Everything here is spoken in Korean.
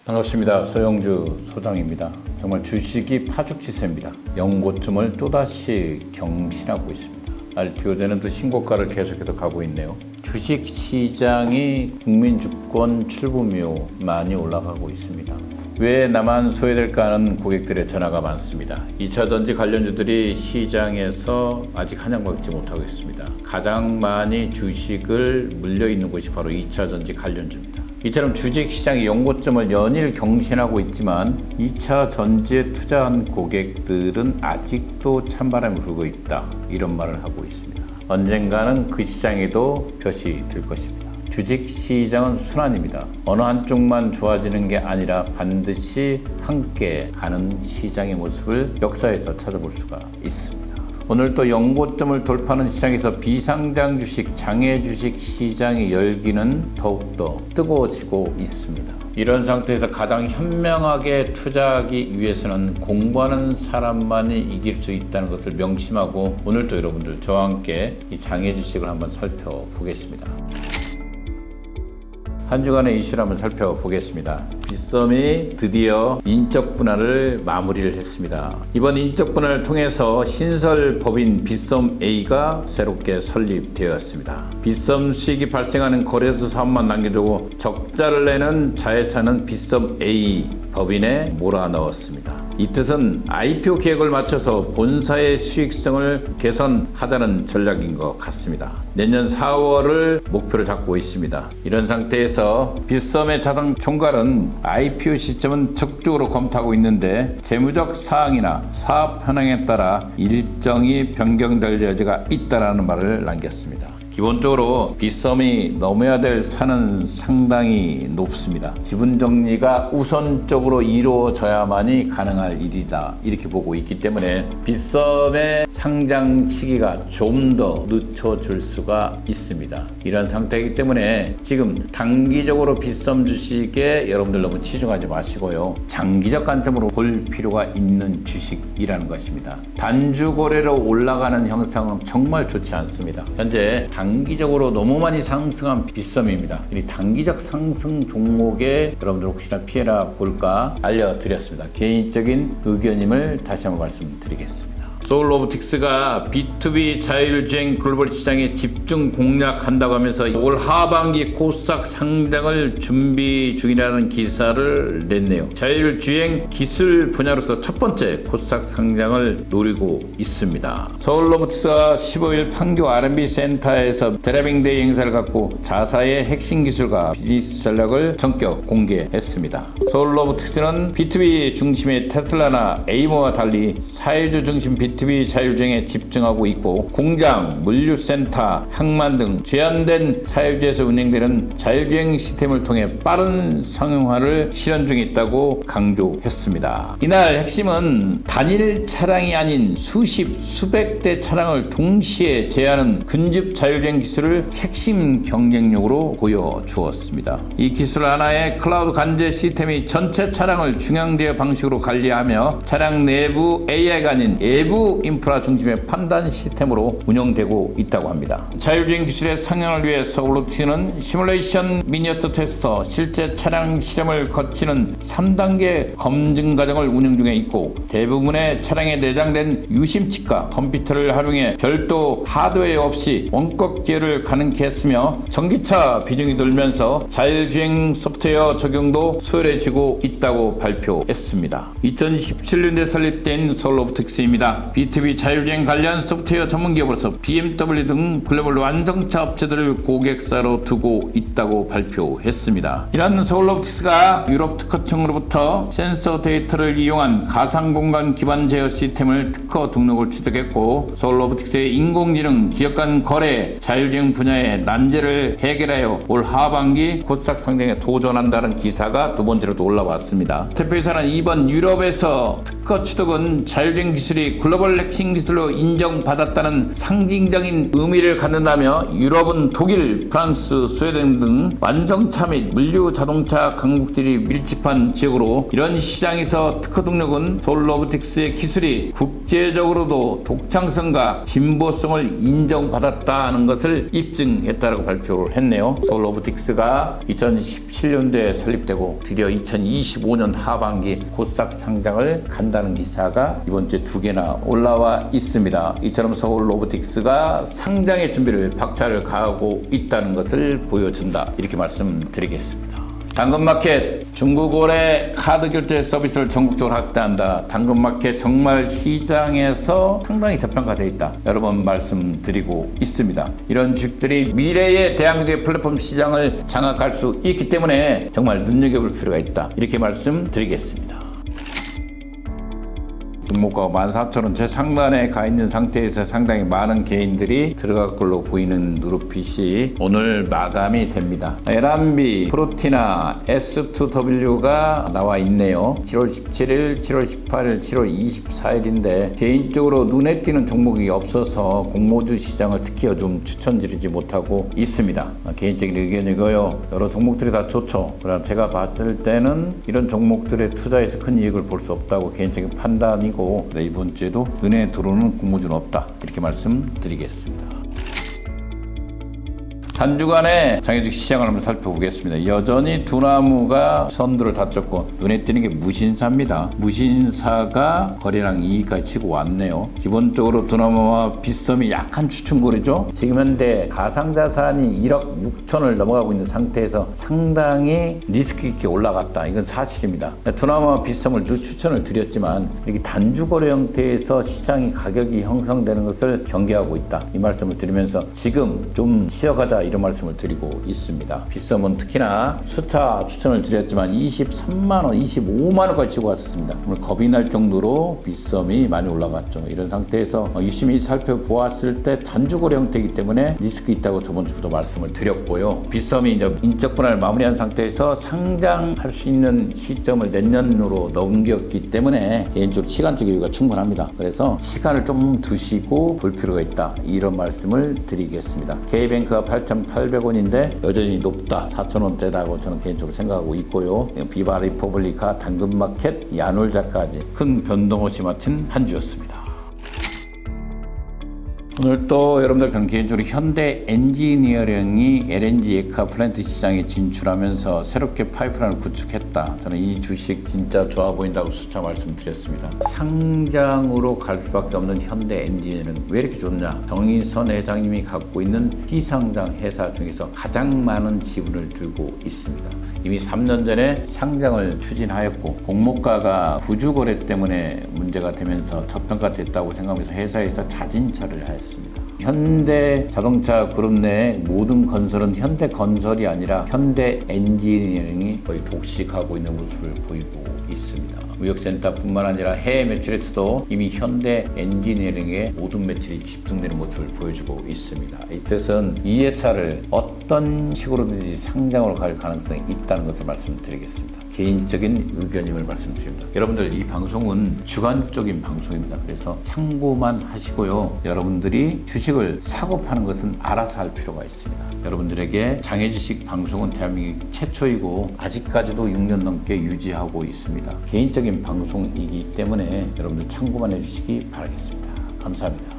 반갑습니다. 서영주 소장입니다. 정말 주식이 파죽지세입니다. 연고점을 또다시 경신하고 있습니다. RTO제는 또 신고가를 계속해서 가고 있네요. 주식시장이 국민주권 출범이요 많이 올라가고 있습니다. 왜 나만 소외될까 하는 고객들의 전화가 많습니다. 2차전지 관련주들이 시장에서 아직 한양받지 못하고 있습니다. 가장 많이 주식을 물려있는 곳이 바로 2차전지 관련주입니다. 이처럼 주식시장이 연고점을 연일 경신하고 있지만 2차 전지에 투자한 고객들은 아직도 찬바람이 불고 있다, 이런 말을 하고 있습니다. 언젠가는 그 시장에도 볕이 들 것입니다. 주식시장은 순환입니다. 어느 한쪽만 좋아지는 게 아니라 반드시 함께 가는 시장의 모습을 역사에서 찾아볼 수가 있습니다. 오늘 또 연고점을 돌파하는 시장에서 비상장 주식, 장외 주식 시장의 열기는 더욱더 뜨거워지고 있습니다. 이런 상태에서 가장 현명하게 투자하기 위해서는 공부하는 사람만이 이길 수 있다는 것을 명심하고 오늘 또 여러분들 저와 함께 이 장외 주식을 한번 살펴보겠습니다. 한 주간의 이슈를 한번 살펴보겠습니다. 빗썸이 드디어 인적 분할을 마무리를 했습니다. 이번 인적 분할을 통해서 신설 법인 빗썸 A가 새롭게 설립되었습니다. 빗썸 수익이 발생하는 거래소 사업만 남겨두고 적자를 내는 자회사는 빗썸 A 법인에 몰아넣었습니다. 이 뜻은 IPO 계획을 맞춰서 본사의 수익성을 개선하자는 전략인 것 같습니다. 내년 4월을 목표로 잡고 있습니다. 이런 상태에서 빗썸의 자산 총괄은 IPO 시점은 적극적으로 검토하고 있는데 재무적 사항이나 사업 현황에 따라 일정이 변경될 여지가 있다라는 말을 남겼습니다. 기본적으로 빗썸이 넘어야 될 산은 상당히 높습니다. 지분 정리가 우선적으로 이루어져야만이 가능할 일이다, 이렇게 보고 있기 때문에 빗썸의 상장 시기가 좀 더 늦춰질 수가 있습니다. 이런 상태이기 때문에 지금 단기적으로 빗썸 주식에 여러분들 너무 치중하지 마시고요, 장기적 관점으로 볼 필요가 있는 주식이라는 것입니다. 단주 거래로 올라가는 형상은 정말 좋지 않습니다. 현재 단기적으로 너무 많이 상승한 빗썸입니다. 이 단기적 상승 종목에 여러분들 혹시나 피해라 볼까 알려드렸습니다. 개인적인 의견임을 다시 한번 말씀드리겠습니다. 소울로보틱스가 B2B 자율주행 글로벌 시장에 집중 공략한다고 하면서 올 하반기 코스닥 상장을 준비 중이라는 기사를 냈네요. 자율주행 기술 분야로서 첫 번째 코스닥 상장을 노리고 있습니다. 소울로보틱스가 15일 판교 R&B 센터에서 드라이빙데이 행사를 갖고 자사의 핵심 기술과 비즈니스 전략을 전격 공개했습니다. 소울로보틱스는 B2B 중심의 테슬라나 에이모와 달리 사회주 중심 B2B 자율주행에 집중하고 있고, 공장, 물류센터, 항만 등 제한된 사회주에서 운행되는 자율주행 시스템을 통해 빠른 상용화를 실현 중에 있다고 강조했습니다. 이날 핵심은 단일 차량이 아닌 수십, 수백 대 차량을 동시에 제어하는 근접 자율주행 기술을 핵심 경쟁력으로 보여주었습니다. 이 기술 하나의 클라우드 관제 시스템이 전체 차량을 중앙대여 방식으로 관리하며 차량 내부 AI가 아닌 외부 인프라 중심의 판단 시스템으로 운영되고 있다고 합니다. 자율주행 기술의 상향을 위해 소울로보틱스는 시뮬레이션 미니어처 테스터, 실제 차량 실험을 거치는 3단계 검증 과정을 운영 중에 있고, 대부분의 차량에 내장된 유심칩과 컴퓨터를 활용해 별도 하드웨어 없이 원격 제어를 가능케 했으며, 전기차 비중이 늘면서 자율주행 소프트웨어 적용도 수월해지고 있다고 발표했습니다. 2017년에 설립된 소울로보틱스입니다. B2B 자율주행 관련 소프트웨어 전문기업으로서 BMW 등 글로벌 완성차 업체들을 고객사로 두고 있다고 발표했습니다. 이런 소울로보틱스가 유럽 특허청으로부터 센서 데이터를 이용한 가상공간 기반 제어 시스템을 특허 등록을 취득했고, 소울로보틱스의 인공지능, 지역 간 거래, 자율주행 분야의 난제를 해결하여 올 하반기 코스닥 상장에 도전한다는 기사가 두 번째로도 올라왔습니다. 대표이사는 이번 유럽에서 특허 취득은 자율주행 기술이 글로벌 핵심 기술로 인정받았다는 상징적인 의미를 갖는다며 유럽은 독일, 프랑스, 스웨덴 등 완성차 및 물류 자동차 강국들이 밀집한 지역으로 이런 시장에서 특허 등록은 서울 로보틱스의 기술이 국제적으로도 독창성과 진보성을 인정받았다는 것을 입증했다고 발표를 했네요. 서울 로보틱스가 2017년도에 설립되고 드디어 2025년 하반기 곧싹 상장을 간다는 기사가 이번 주에 2개나 올라와 있습니다. 이처럼 서울 로보틱스가 상장의 준비를 박차를 가하고 있다는 것을 보여준다, 이렇게 말씀드리겠습니다. 당근마켓, 중국 올해 카드 결제 서비스를 전국적으로 확대한다. 당근마켓 정말 시장에서 상당히 저평가되어 있다, 여러 번 말씀드리고 있습니다. 이런 주식들이 미래의 대한민국의 플랫폼 시장을 장악할 수 있기 때문에 정말 눈여겨볼 필요가 있다, 이렇게 말씀드리겠습니다. 종목가가 14,000원째 상단에 가 있는 상태에서 상당히 많은 개인들이 들어갈 걸로 보이는 누르핏이 오늘 마감이 됩니다. L&B, 프로티나, S2W가 나와 있네요. 7월 17일, 7월 18일, 7월 24일인데 개인적으로 눈에 띄는 종목이 없어서 공모주 시장을 특히 좀 추천드리지 못하고 있습니다. 개인적인 의견이고요. 여러 종목들이 다 좋죠. 그러나 제가 봤을 때는 이런 종목들에 투자해서 큰 이익을 볼 수 없다고 개인적인 판단이고, 이번 주에도 눈에 들어오는 공모주는 없다, 이렇게 말씀드리겠습니다. 한 주간의 장외주식 시장을 한번 살펴보겠습니다. 여전히 두나무가 선두를 다쳤고 눈에 띄는 게 무신사입니다. 무신사가 거래량 2위까지 치고 왔네요. 기본적으로 두나무와 빗썸이 약한 추천거리죠. 지금 현재 가상자산이 1억 6천을 넘어가고 있는 상태에서 상당히 리스크 있게 올라갔다, 이건 사실입니다. 두나무와 빗썸을 늘 추천을 드렸지만 이렇게 단주거래 형태에서 시장이 가격이 형성되는 것을 경계하고 있다, 이 말씀을 드리면서 지금 좀 쉬어가자, 이런 말씀을 드리고 있습니다. 빗썸은 특히나 수차 추천을 드렸지만 23만원, 25만원까지 치고 왔습니다. 오늘 겁이 날 정도로 빗썸이 많이 올라갔죠. 이런 상태에서 유심히 살펴보았을 때 단주거래 형태이기 때문에 리스크 있다고 저번 주부터 말씀을 드렸고요. 빗썸이 이제 인적 분할을 마무리한 상태에서 상장할 수 있는 시점을 내년으로 넘겼기 때문에 개인적으로 시간적 여유가 충분합니다. 그래서 시간을 좀 두시고 볼 필요가 있다, 이런 말씀을 드리겠습니다. K뱅크가 8,800원인데 여전히 높다, 4,000원대라고 저는 개인적으로 생각하고 있고요. 비바 리퍼블리카, 당근마켓, 야놀자까지 큰 변동 없이 마친 한 주였습니다. 오늘 또 여러분들 저는 개인적으로 현대 엔지니어링이 LNG 예카 플랜트 시장에 진출하면서 새롭게 파이프라인을 구축했다. 저는 이 주식 진짜 좋아 보인다고 수차 말씀드렸습니다. 상장으로 갈 수밖에 없는 현대 엔지니어링 왜 이렇게 좋냐? 정의선 회장님이 갖고 있는 비상장 회사 중에서 가장 많은 지분을 들고 있습니다. 이미 3년 전에 상장을 추진하였고 공모가가 부주거래 때문에 문제가 되면서 저평가됐다고 생각하면서 회사에서 자진처리를 하였습니다. 현대 자동차 그룹 내 모든 건설은 현대 건설이 아니라 현대 엔지니어링이 거의 독식하고 있는 모습을 보이고 있습니다. 무역센터뿐만 아니라 해외 매출에서도 이미 현대 엔지니어링의 모든 매출이 집중되는 모습을 보여주고 있습니다. 이 뜻은 이 회사를 어떤 식으로든지 상장으로 갈 가능성이 있다는 것을 말씀드리겠습니다. 개인적인 의견임을 말씀드립니다. 여러분들 이 방송은 주관적인 방송입니다. 그래서 참고만 하시고요. 여러분들이 주식을 사고 파는 것은 알아서 할 필요가 있습니다. 여러분들에게 장외주식 방송은 대한민국 최초이고 아직까지도 6년 넘게 유지하고 있습니다. 개인적인 방송이기 때문에 여러분들 참고만 해주시기 바라겠습니다. 감사합니다.